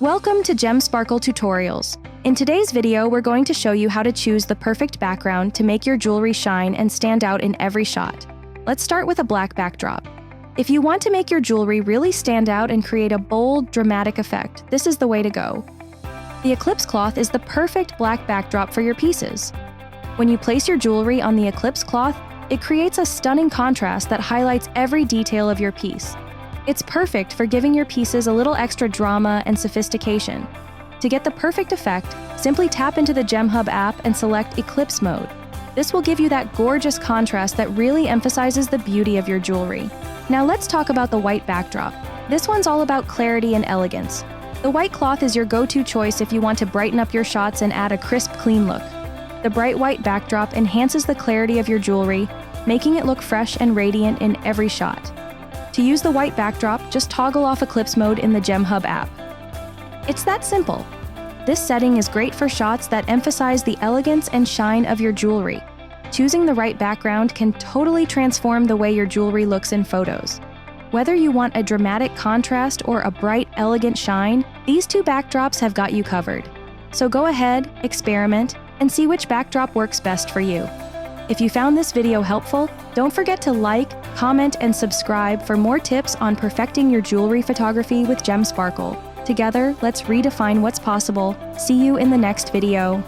Welcome to GemSparkle Tutorials. In today's video, we're going to show you how to choose the perfect background to make your jewelry shine and stand out in every shot. Let's start with a black backdrop. If you want to make your jewelry really stand out and create a bold, dramatic effect, this is the way to go. The Eclipse Cloth is the perfect black backdrop for your pieces. When you place your jewelry on the Eclipse Cloth, it creates a stunning contrast that highlights every detail of your piece. It's perfect for giving your pieces a little extra drama and sophistication. To get the perfect effect, simply tap into the GemHub app and select Eclipse Mode. This will give you that gorgeous contrast that really emphasizes the beauty of your jewelry. Now let's talk about the white backdrop. This one's all about clarity and elegance. The white cloth is your go-to choice if you want to brighten up your shots and add a crisp, clean look. The bright white backdrop enhances the clarity of your jewelry, making it look fresh and radiant in every shot. To use the white backdrop, just toggle off Eclipse Mode in the GemHub app. It's that simple. This setting is great for shots that emphasize the elegance and shine of your jewelry. Choosing the right background can totally transform the way your jewelry looks in photos. Whether you want a dramatic contrast or a bright, elegant shine, these two backdrops have got you covered. So go ahead, experiment, and see which backdrop works best for you. If you found this video helpful, don't forget to like, comment, and subscribe for more tips on perfecting your jewelry photography with GemSparkle. Together, let's redefine what's possible. See you in the next video.